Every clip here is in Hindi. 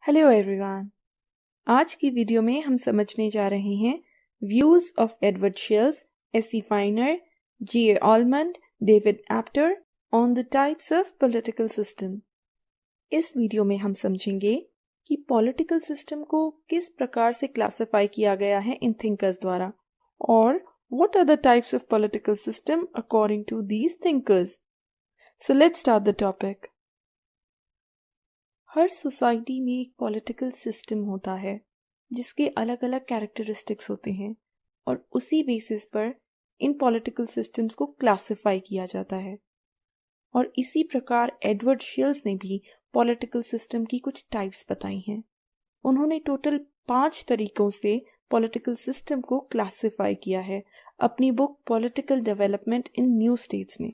Hello everyone. आज की वीडियो में हम समझने जा रहे हैं views of Edward shills, AC फाइनर, G.A.. Almond, David एप्टर on the types of political system. इस वीडियो में हम समझेंगे कि पॉलिटिकल सिस्टम को किस प्रकार से क्लासिफाई किया गया है इन थिंकर्स द्वारा और what are the types of political system according to these thinkers. So let's start the topic. हर सोसाइटी में एक पॉलिटिकल सिस्टम होता है जिसके अलग अलग कैरेक्टरिस्टिक्स होते हैं और उसी बेसिस पर इन पॉलिटिकल सिस्टम्स को क्लासिफाई किया जाता है। और इसी प्रकार एडवर्ड शिल्स ने भी पॉलिटिकल सिस्टम की कुछ टाइप्स बताई हैं। उन्होंने टोटल 5 तरीकों से पॉलिटिकल सिस्टम को क्लासिफाई किया है अपनी book political development in new states में।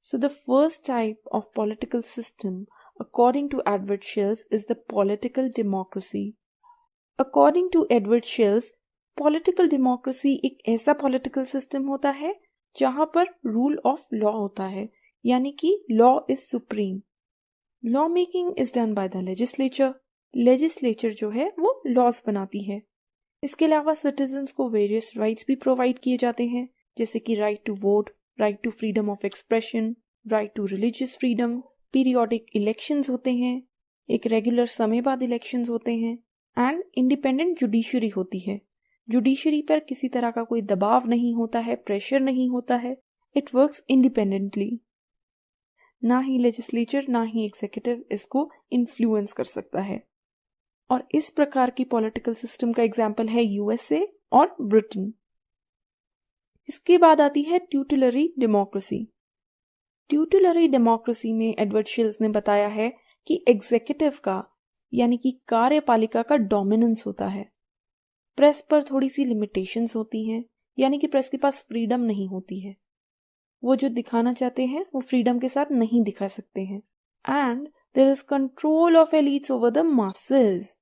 So the first type of political system according to Edward Shields is the political democracy. According to Edward Shields, political democracy एक ऐसा political system होता है जहाँ पर rule of law होता है, यानी कि law is supreme. Law making is done by the legislature. Legislature जो है वो laws बनाती है। इसके अलावा citizens को various rights भी provide किए जाते हैं, जैसे कि right to vote, right to freedom of expression, right to religious freedom, periodic elections होते हैं, एक रेगुलर समय बाद इलेक्शंस होते हैं एंड इंडिपेंडेंट जुडिशरी होती है। जुडिशरी पर किसी तरह का कोई दबाव नहीं होता है, प्रेशर नहीं होता है, इट वर्क्स इंडिपेंडेंटली। ना ही लेजिस्लेचर ना ही एग्जीक्यूटिव इसको इन्फ्लुएंस कर सकता है। और इस प्रकार की पॉलिटिकल सिस्टम का एग्जाम्पल है यूएसए और ब्रिटेन। इसके बाद आती है ट्यूटलरी डेमोक्रेसी। ट्यूटलरी डेमोक्रेसी में एडवर्ड शिल्स ने बताया है कि एग्जीक्यूटिव का यानी कि कार्यपालिका का डोमिनेंस होता है। प्रेस पर थोड़ी सी लिमिटेशंस होती हैं, यानी कि प्रेस के पास फ्रीडम नहीं होती है। वो जो दिखाना चाहते हैं वो फ्रीडम के साथ नहीं दिखा सकते हैं। And there is control of elites over the masses.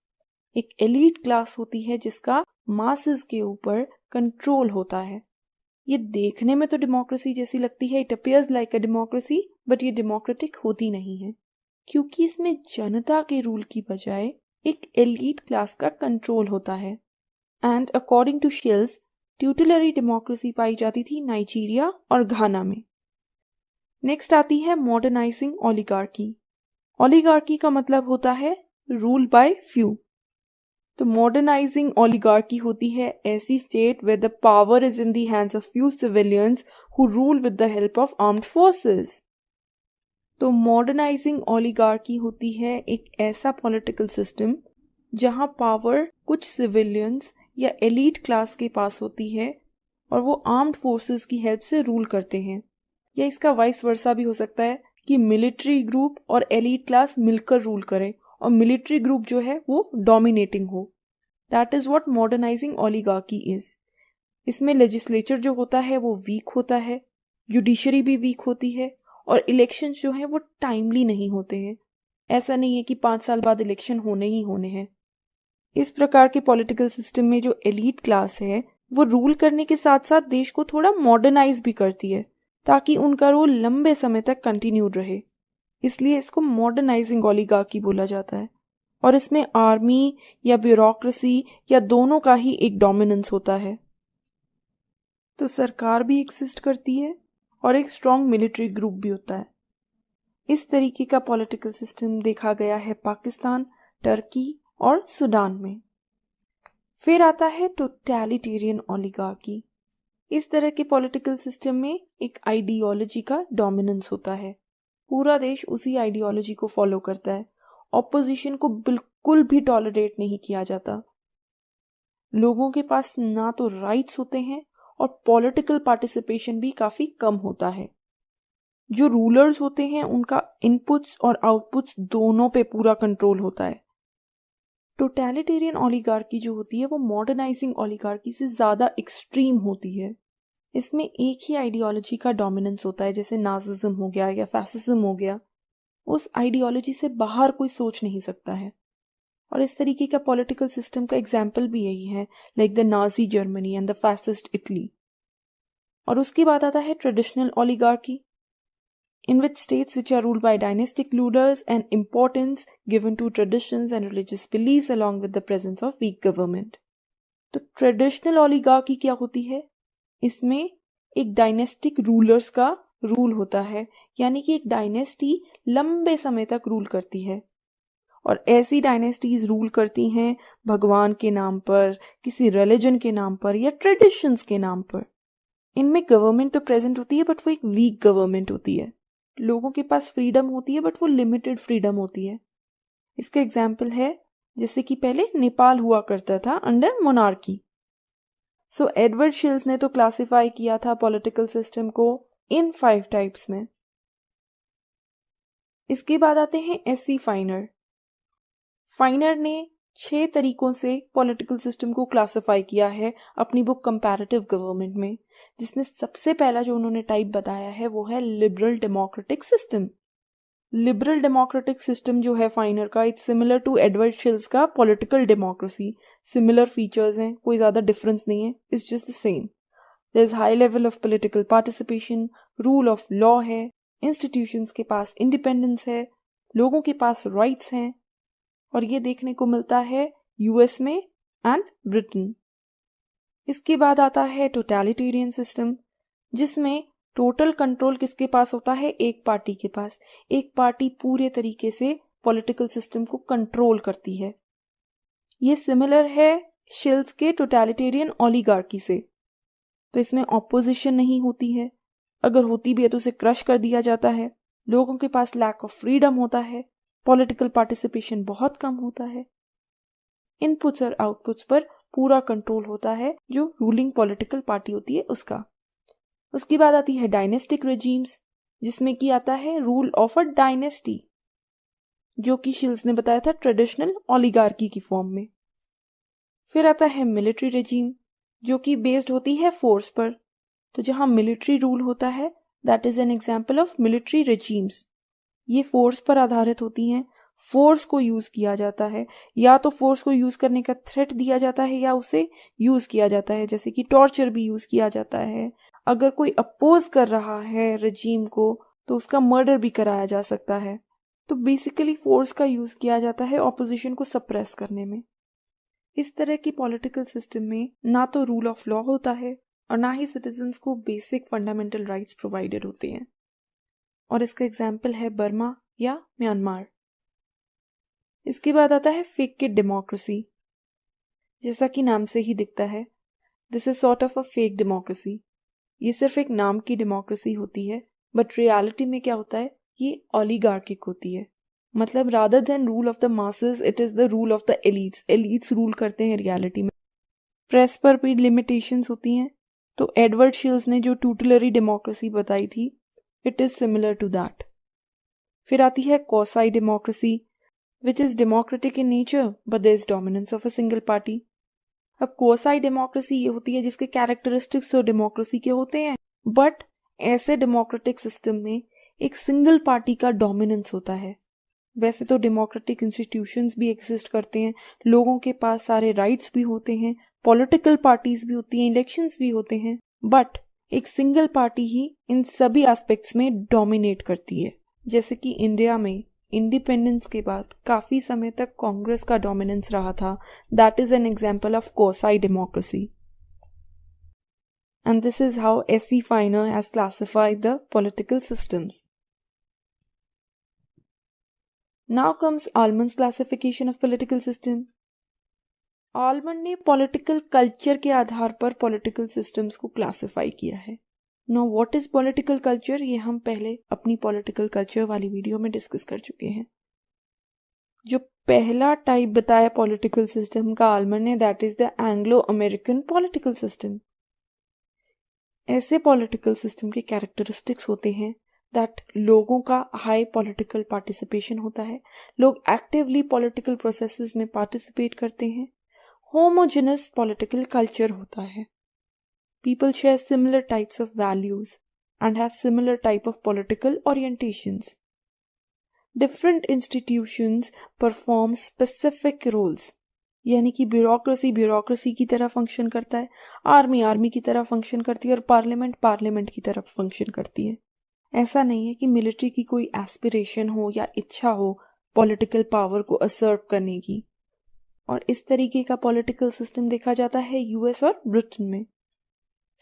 एक एलीट क्लास होती है जिसका मासेस के ऊपर कंट्रोल होता है। ये देखने में तो डेमोक्रेसी जैसी लगती है, it appears like a democracy, but ये डेमोक्रेटिक होती नहीं है क्योंकि इसमें जनता के रूल की बजाय एक एलीट क्लास का कंट्रोल होता है। And according to Shils, tutelary democracy पाई जाती थी नाइजीरिया और घाना में। नेक्स्ट आती है मॉडर्नाइजिंग ओलिगार्की। ओलिगार्की का मतलब होता है रूल बाय फ्यू। तो मॉडर्नाइजिंग ओलिगार्की होती है ऐसी state where the power is in the hands of few civilians who rule with the help of armed forces. तो मॉडर्नाइजिंग ओलिगार्की होती है एक ऐसा पॉलिटिकल सिस्टम जहां पावर कुछ सिविलियंस या एलीट क्लास के पास होती है और वो आर्म्ड फोर्सेस की हेल्प से रूल करते हैं, या इसका वाइस वर्सा भी हो सकता है कि मिलिट्री ग्रुप और एलीट क्लास मिलकर रूल करें और मिलिट्री ग्रुप जो है वो डोमिनेटिंग हो। That is what modernising oligarchy is. इसमें लेजिस्लेचर जो होता है वो वीक होता है, जुडिशरी भी वीक होती है और इलेक्शंस जो हैं वो टाइमली नहीं होते हैं। ऐसा नहीं है कि 5 साल बाद इलेक्शन होने ही होने हैं। इस प्रकार के पॉलिटिकल सिस्टम में जो एलीट क्लास है वो रूल करने के साथ साथ देश को थोड़ा मॉडर्नाइज भी करती है ताकि उनका रोल लंबे समय तक कंटिन्यूड रहे। इसलिए इसको मॉडर्नाइजिंग ओलिगार्की बोला जाता है। और इसमें आर्मी या ब्यूरोक्रेसी या दोनों का ही एक डोमिनेंस होता है। तो सरकार भी एग्जिस्ट करती है और एक स्ट्रॉन्ग मिलिट्री ग्रुप भी होता है। इस तरीके का पॉलिटिकल सिस्टम देखा गया है पाकिस्तान, टर्की और सूडान में। फिर आता है टोटलिटेरियन ओलिगार्की। इस तरह के पॉलिटिकल सिस्टम में एक आइडियोलॉजी का डोमिनेंस होता है। पूरा देश उसी आइडियोलॉजी को फॉलो करता है। ऑपोजिशन को बिल्कुल भी टॉलरेट नहीं किया जाता। लोगों के पास ना तो राइट्स होते हैं और पॉलिटिकल पार्टिसिपेशन भी काफी कम होता है। जो रूलर्स होते हैं उनका इनपुट्स और आउटपुट्स दोनों पे पूरा कंट्रोल होता है। टोटलिटेरियन ओलिगार्की जो होती है वो मॉडर्नाइजिंग ओलिगार्की से ज़्यादा एक्सट्रीम होती है। इसमें एक ही आइडियोलॉजी का डोमिनेंस होता है, जैसे नाजिज्म हो गया या फैसिज्म हो गया। उस आइडियोलॉजी से बाहर कोई सोच नहीं सकता है। और इस तरीके का पॉलिटिकल सिस्टम का एग्जाम्पल भी यही है, like the Nazi Germany and the fascist Italy. और उसके बाद आता है traditional oligarchy. in which states which are ruled by dynastic rulers and importance given to traditions and religious beliefs along with the presence of weak government. तो ट्रेडिशनल ओलिगार्की क्या होती है? इसमें एक डायनेस्टिक रूलर्स का रूल होता है, यानी कि एक डायनेस्टी लंबे समय तक रूल करती है और ऐसी डायनेस्टीज रूल करती हैं भगवान के नाम पर, किसी रिलीजन के नाम पर या ट्रेडिशंस के नाम पर। इनमें गवर्नमेंट तो प्रेजेंट होती है बट वो एक वीक गवर्नमेंट होती है। लोगों के पास फ्रीडम होती है बट वो लिमिटेड फ्रीडम होती है। इसका एग्जाम्पल है जैसे कि पहले नेपाल हुआ करता था अंडर मोनार्की। सो एडवर्ड शिल्स ने तो क्लासिफाई किया था पॉलिटिकल सिस्टम को इन 5 टाइप्स में। इसके बाद आते हैं एससी फाइनर। फाइनर ने 6 तरीकों से पॉलिटिकल सिस्टम को क्लासिफाई किया है अपनी बुक कंपैरेटिव गवर्नमेंट में, जिसमें सबसे पहला जो उन्होंने टाइप बताया है वो है liberal democratic system. Liberal democratic system जो है फाइनर का, it's similar to Edward Shils का पॉलिटिकल डेमोक्रेसी। सिमिलर फीचर्स हैं, कोई ज़्यादा डिफरेंस नहीं है, it's just the same. There is high level of political participation, rule of law है, इंस्टीट्यूशंस के पास इंडिपेंडेंस है, लोगों के पास राइट्स हैं, और ये देखने को मिलता है यूएस में एंड ब्रिटेन। इसके बाद आता है टोटलिटेरियन सिस्टम, जिसमें टोटल कंट्रोल किसके पास होता है? एक पार्टी के पास। एक पार्टी पूरे तरीके से पॉलिटिकल सिस्टम को कंट्रोल करती है। ये सिमिलर है शिल्स के टोटलिटेरियन ओलिगार्की से। तो इसमें ऑपोजिशन नहीं होती है, अगर होती भी है तो उसे क्रश कर दिया जाता है। लोगों के पास लैक ऑफ फ्रीडम होता है, पॉलिटिकल पार्टिसिपेशन बहुत कम होता है। इनपुट्स और आउटपुट्स पर पूरा कंट्रोल होता है जो रूलिंग पॉलिटिकल पार्टी होती है उसका। उसके बाद आती है डायनेस्टिक रेजीम्स, जिसमें कि आता है रूल ऑफ अ डायनेस्टी, जो कि शिल्स ने बताया था ट्रेडिशनल ओलिगार्की की फॉर्म में। फिर आता है मिलिट्री रेजीम, जो कि बेस्ड होती है फोर्स पर। तो जहां मिलिट्री रूल होता है that is an example of military regimes. ये फोर्स पर आधारित होती हैं, फोर्स को यूज किया जाता है, या तो फोर्स को यूज करने का थ्रेट दिया जाता है या उसे यूज किया जाता है, जैसे कि टॉर्चर भी यूज किया जाता है। अगर कोई अपोज कर रहा है रेजीम को तो उसका मर्डर भी कराया जा सकता है। तो बेसिकली फोर्स का यूज किया जाता है ऑपोजिशन को सप्रेस करने में। इस तरह की पॉलिटिकल सिस्टम में ना तो रूल ऑफ लॉ होता है और ना ही सिटीजन्स को बेसिक फंडामेंटल राइट्स प्रोवाइडेड होते हैं। और इसका एग्जाम्पल है बर्मा या म्यांमार। इसके बाद आता है फेक डेमोक्रेसी। जैसा कि नाम से ही दिखता है, this is sort of a fake democracy. ये सिर्फ एक नाम की डेमोक्रेसी होती है, बट रियलिटी में क्या होता है, ये ओलिगार्किक होती है। मतलब rather than rule of the masses it is the rule of the elites. Elites rule करते हैं रियलिटी में। प्रेस पर भी लिमिटेशंस होती हैं। तो एडवर्ड शिल्स ने जो ट्यूटलरी डेमोक्रेसी बताई थी, it is similar to that. फिर आती है quasi democracy, which is democratic in nature but there is dominance of a single party. अब क्वासी डेमोक्रेसी ये होती है जिसके कैरेक्टरिस्टिक्स तो डेमोक्रेसी के होते हैं, बट ऐसे डेमोक्रेटिक सिस्टम में एक सिंगल पार्टी का डोमिनेंस होता है। वैसे तो डेमोक्रेटिक इंस्टीट्यूशंस भी एग्जिस्ट करते हैं, लोगों के पास सारे राइट्स भी होते हैं, पॉलिटिकल पार्टीज भी होती हैं, इलेक्शंस भी होते हैं, बट एक सिंगल पार्टी ही इन सभी एस्पेक्ट्स में डोमिनेट करती है। जैसे कि इंडिया में इंडिपेंडेंस के बाद काफी समय तक कांग्रेस का डोमिनेंस रहा था। That is an example of quasi democracy. And this is how SC फाइनर has classified the political systems. Now comes almonds classification of political system. Almond ने पॉलिटिकल कल्चर के आधार पर पॉलिटिकल सिस्टम्स को क्लासिफाई किया है। Know what is political culture, ये हम पहले अपनी पॉलिटिकल कल्चर वाली वीडियो में डिस्कस कर चुके हैं। जो पहला टाइप बताया पॉलिटिकल सिस्टम का आलमंड ने, that is the Anglo American political system. ऐसे पॉलिटिकल सिस्टम के कैरेक्टरिस्टिक्स होते हैं दैट लोगों का हाई पॉलिटिकल पार्टिसिपेशन होता है, लोग एक्टिवली पॉलिटिकल प्रोसेसेस में पार्टिसिपेट करते हैं, होमोजेनस पॉलिटिकल कल्चर होता है, people share similar types of values and have similar type of political orientations. Different institutions perform specific roles, यानी कि ब्यूरोक्रेसी की तरह फंक्शन करता है, आर्मी की तरह फंक्शन करती है और पार्लियामेंट की तरह फंक्शन करती है। ऐसा नहीं है कि मिलिट्री की कोई एस्पिरेशन हो या इच्छा हो पॉलिटिकल पावर को असर्ट करने की। और इस तरीके का पॉलिटिकल सिस्टम देखा जाता है यूएस और ब्रिटेन में।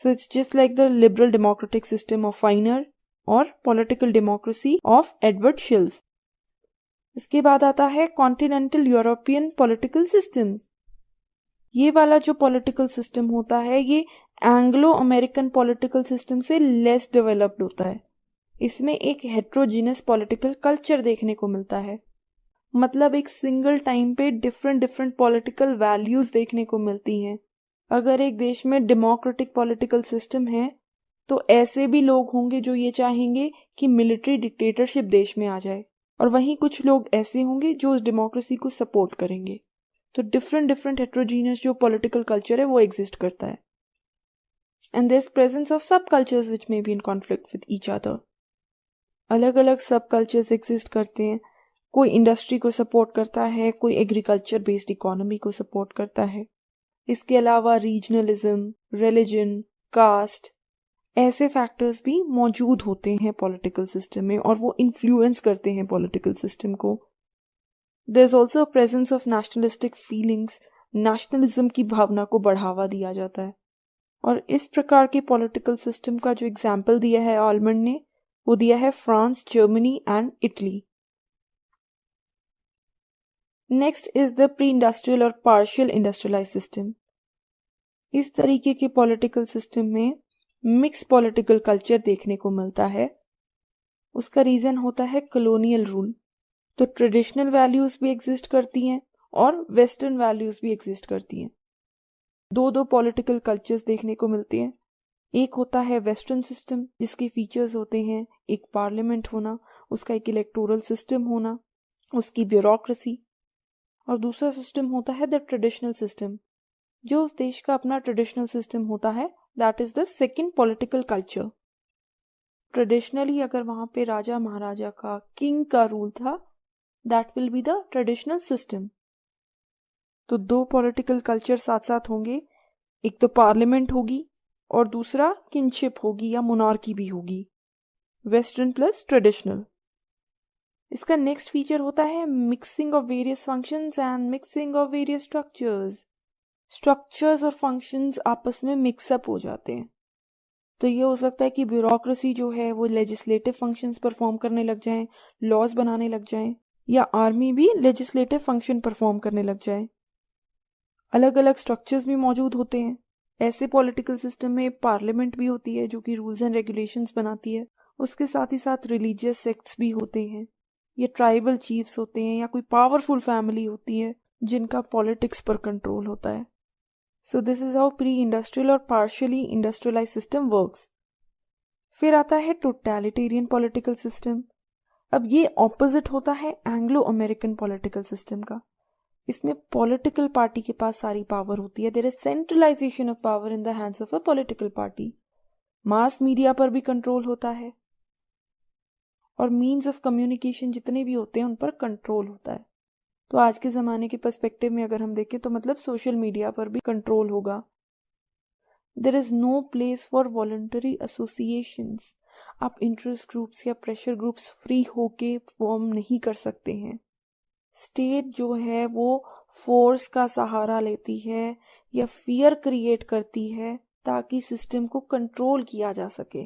So it's just like the liberal democratic system of Finer और political democracy of Edward Shils. इसके बाद आता है कॉन्टिनेंटल यूरोपियन पॉलिटिकल सिस्टम्स। ये वाला जो पॉलिटिकल सिस्टम होता है ये एंग्लो अमेरिकन पॉलिटिकल सिस्टम से लेस डेवलप्ड होता है। इसमें एक हेट्रोजीनस पॉलिटिकल कल्चर देखने को मिलता है, मतलब एक सिंगल टाइम पे डिफरेंट पॉलिटिकल वैल्यूज देखने को मिलती हैं। अगर एक देश में डेमोक्रेटिक पॉलिटिकल सिस्टम है तो ऐसे भी लोग होंगे जो ये चाहेंगे कि मिलिट्री डिक्टेटरशिप देश में आ जाए, और वहीं कुछ लोग ऐसे होंगे जो उस डेमोक्रेसी को सपोर्ट करेंगे। तो डिफरेंट हेट्रोजीनियस जो पॉलिटिकल कल्चर है वो एग्जिस्ट करता है। And there is presence of sub cultures which may be in conflict with each other. अलग अलग सब कल्चर्स एग्जिस्ट करते हैं। कोई इंडस्ट्री को सपोर्ट करता है, कोई एग्रीकल्चर बेस्ड इकोनॉमी को सपोर्ट करता है। इसके अलावा रीजनलिज्म, रिलीजन, कास्ट, ऐसे फैक्टर्स भी मौजूद होते हैं पॉलिटिकल सिस्टम में और वो इन्फ्लुएंस करते हैं पॉलिटिकल सिस्टम को। There is also a presence of nationalistic feelings. Nationalism की भावना को बढ़ावा दिया जाता है। और इस प्रकार के पॉलिटिकल सिस्टम का जो एग्जाम्पल दिया है ऑलमंड ने, वो दिया है France, Germany and Italy. Next is the pre industrial और पार्शियल इंडस्ट्रियलाइज सिस्टम। इस तरीके के पॉलिटिकल सिस्टम में मिक्स पॉलिटिकल कल्चर देखने को मिलता है। उसका रीजन होता है कॉलोनियल रूल। तो ट्रेडिशनल वैल्यूज भी एग्जिस्ट करती हैं और वेस्टर्न वैल्यूज भी एग्जिस्ट करती हैं। दो पॉलिटिकल कल्चर्स देखने को मिलते हैं। एक होता है वेस्टर्न सिस्टम जिसके फीचर्स होते हैं एक पार्लियामेंट होना, उसका एक इलेक्टोरल सिस्टम होना, उसकी ब्यूरोक्रेसी। और दूसरा सिस्टम होता है द ट्रेडिशनल सिस्टम, जो उस देश का अपना ट्रेडिशनल सिस्टम होता है। That is the second political culture. Traditionally अगर वहां पे राजा महाराजा का, किंग का रूल था, that will be the traditional system. तो दो पॉलिटिकल कल्चर साथ साथ होंगे, एक तो पार्लियामेंट होगी और दूसरा किंगशिप होगी या मोनार्की भी होगी, वेस्टर्न प्लस ट्रेडिशनल। इसका नेक्स्ट फीचर होता है mixing of various functions and mixing of various structures. Structures और फंक्शंस आपस में मिक्सअप हो जाते हैं। तो ये हो सकता है कि ब्यूरोक्रेसी जो है वो लेजिस्लेटिव फंक्शंस परफॉर्म करने लग जाएं, लॉज बनाने लग जाएं, या आर्मी भी लेजिस्लेटिव फंक्शन परफॉर्म करने लग जाए। अलग अलग स्ट्रक्चर्स भी मौजूद होते हैं। ऐसे पॉलिटिकल सिस्टम में पार्लियामेंट भी होती है जो कि रूल्स एंड रेगुलेशंस बनाती है। उसके साथ ही साथ रिलीजियस सेक्ट्स भी होते हैं, ये ट्राइबल चीफ्स होते हैं या कोई पावरफुल फैमिली होती है जिनका पॉलिटिक्स पर कंट्रोल होता है। So this is how pre industrial और पार्शियली इंडस्ट्रियलाइज सिस्टम वर्क्स। फिर आता है टोटलिटेरियन पॉलिटिकल सिस्टम। अब ये ऑपोजिट होता है एंग्लो अमेरिकन पॉलिटिकल सिस्टम का। इसमें पॉलिटिकल पार्टी के पास सारी पावर होती है। There is centralisation of power in the hands of a political party. Mass media पर भी कंट्रोल होता है और मीन्स ऑफ कम्युनिकेशन जितने भी होते हैं उन पर कंट्रोल होता है। तो आज के ज़माने के पर्सपेक्टिव में अगर हम देखें तो मतलब सोशल मीडिया पर भी कंट्रोल होगा। There is no place for voluntary associations. आप इंटरेस्ट ग्रुप्स या प्रेशर ग्रुप्स फ्री होके फॉर्म नहीं कर सकते हैं। स्टेट जो है वो फोर्स का सहारा लेती है या फियर क्रिएट करती है ताकि सिस्टम को कंट्रोल किया जा सके।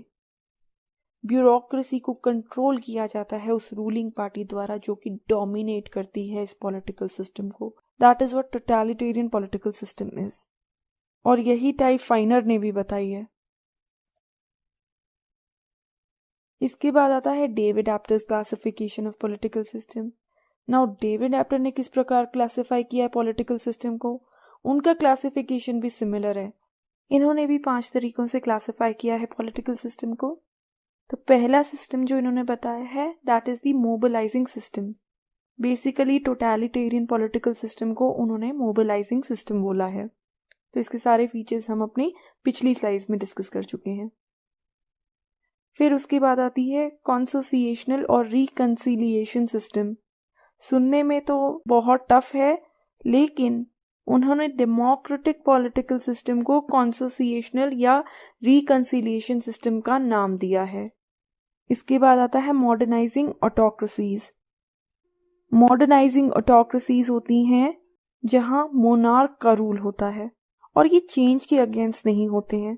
ब्यूरोक्रेसी को कंट्रोल किया जाता है उस रूलिंग पार्टी द्वारा जो कि डोमिनेट करती है इस पॉलिटिकल सिस्टम को। That is what totalitarian political system is. और यही टाइप फाइनर ने भी बताई है। इसके बाद आता है David Apter's classification of political system. Now David Apter ने किस प्रकार क्लासिफाई किया है पॉलिटिकल सिस्टम को, उनका क्लासिफिकेशन भी सिमिलर है। इन्होंने भी 5 तरीकों से क्लासिफाई किया है पॉलिटिकल सिस्टम को। तो पहला सिस्टम जो इन्होंने बताया है that is the mobilising system. Basically totalitarian political system को उन्होंने मोबिलाइजिंग सिस्टम बोला है। तो इसके सारे फीचर्स हम अपनी पिछली स्लाइड्स में डिस्कस कर चुके हैं। फिर उसके बाद आती है कॉन्सोसिएशनल और रिकंसिलिएशन सिस्टम। सुनने में तो बहुत टफ है, लेकिन उन्होंने डेमोक्रेटिक पॉलिटिकल सिस्टम को कॉन्सोसिएशनल या रिकंसिलिएशन सिस्टम का नाम दिया है। इसके बाद आता है मॉडर्नाइजिंग ऑटोक्रेसीज। मॉडर्नाइजिंग ऑटोक्रेसीज होती हैं जहां मोनार्क का रूल होता है और ये चेंज के अगेंस्ट नहीं होते हैं,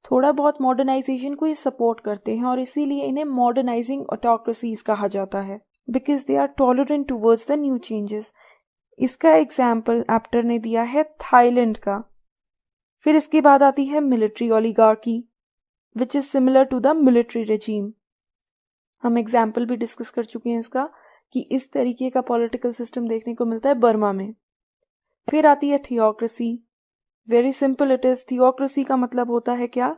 थोड़ा बहुत मॉडर्नाइजेशन को ये सपोर्ट करते हैं और इसीलिए इन्हें मॉडर्नाइजिंग ऑटोक्रेसीज कहा जाता है, because they are tolerant towards the new changes. इसका एग्जाम्पल एप्टर ने दिया है थाईलैंड का। फिर इसके बाद आती है military oligarchy, which is similar to the military regime. हम एग्जाम्पल भी डिस्कस कर चुके हैं इसका कि इस तरीके का पॉलिटिकल सिस्टम देखने को मिलता है बर्मा में। फिर आती है theocracy. Very simple it is. Theocracy का मतलब होता है क्या?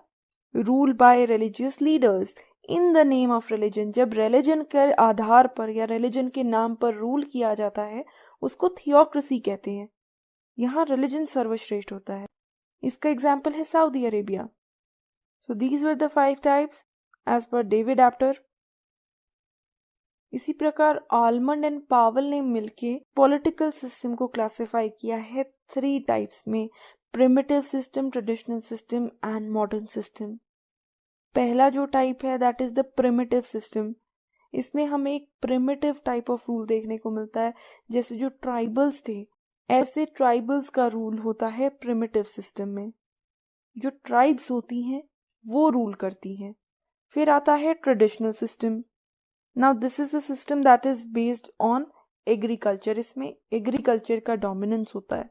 Rule by religious leaders in the name of religion. जब रिलीजन के आधार पर या रिलीजन के नाम पर रूल किया जाता है उसको थियोक्रेसी कहते हैं। यहाँ रिलीजन सर्वश्रेष्ठ होता है। इसका एग्जाम्पल है Saudi Arabia. So these were the 5 types as per David Apter. इसी प्रकार आलमंड एंड पावल ने मिलके पॉलिटिकल सिस्टम को क्लासिफाई किया है 3 टाइप्स में: primitive system, traditional system and modern system. पहला जो टाइप है that is the primitive system. इसमें हमें एक प्रिमिटिव टाइप ऑफ रूल देखने को मिलता है, जैसे जो ट्राइबल्स थे ऐसे ट्राइबल्स का रूल होता है प्रिमिटिव सिस्टम में। जो ट्राइब्स होती हैं वो रूल करती हैं। फिर आता है traditional system. Now this is the system that is based on agriculture. इसमें एग्रीकल्चर का डोमिनेंस होता है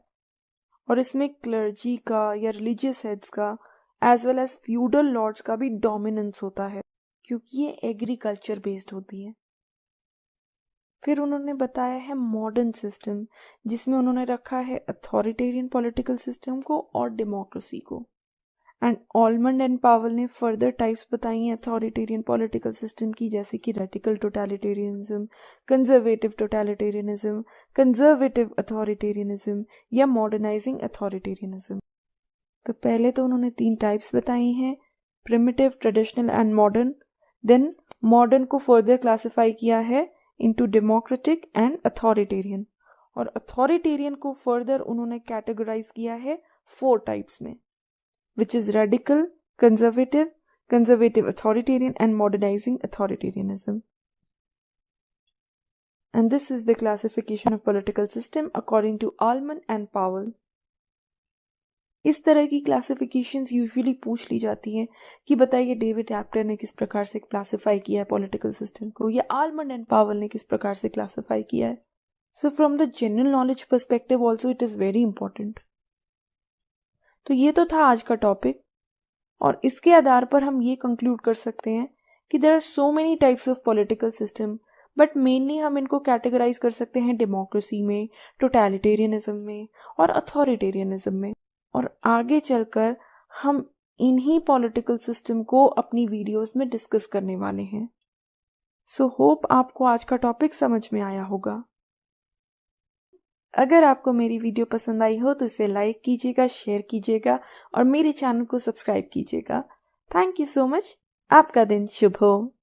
और इसमें क्लर्जी का या रिलीजियस हेड्स का as well as feudal lords का भी डोमिनेंस होता है, क्योंकि ये एग्रीकल्चर बेस्ड होती है। फिर उन्होंने बताया है मॉडर्न सिस्टम, जिसमें उन्होंने रखा है अथॉरिटेरियन पॉलिटिकल सिस्टम को और डेमोक्रेसी को। एंड आलमंड एंड पावल ने फर्दर टाइप्स बताई हैं अथॉरिटेरियन पॉलिटिकल सिस्टम की, जैसे कि radical totalitarianism, conservative totalitarianism, conservative authoritarianism या मॉडर्नाइजिंग अथॉरिटेरियनिज्म। तो पहले तो उन्होंने 3 टाइप्स बताई हैं: primitive, traditional and modern. Then modern को फर्दर क्लासिफाई किया है इनटू डेमोक्रेटिक एंड अथॉरिटेरियन, और अथॉरिटेरियन को फर्दर उन्होंने कैटेगराइज किया है 4 टाइप्स में, which is radical, conservative, conservative authoritarian and modernizing authoritarianism. And this is the classification of political system according to Almond and Powell. इस तरह की क्लासिफिकेशंस यूजुअली पूछ ली जाती हैं कि बताइए डेविड एप्टर ने किस प्रकार से क्लासिफाई किया है पॉलिटिकल सिस्टम को, या आलमंड एंड पावल ने किस प्रकार से क्लासिफाई किया है। So from the general knowledge perspective also it is very important. तो ये तो था आज का टॉपिक, और इसके आधार पर हम ये कंक्लूड कर सकते हैं कि there are so many types of political system, but mainly हम इनको कैटेगराइज कर सकते हैं डेमोक्रेसी में, टोटलिटेरियनिज्म में और अथॉरिटेरियनिज्म में। और आगे चलकर हम इन्हीं पॉलिटिकल सिस्टम को अपनी वीडियोस में डिस्कस करने वाले हैं। सो होप आपको आज का टॉपिक समझ में आया होगा। अगर आपको मेरी वीडियो पसंद आई हो तो इसे लाइक कीजिएगा, शेयर कीजिएगा और मेरे चैनल को सब्सक्राइब कीजिएगा। Thank you so much. आपका दिन शुभ हो।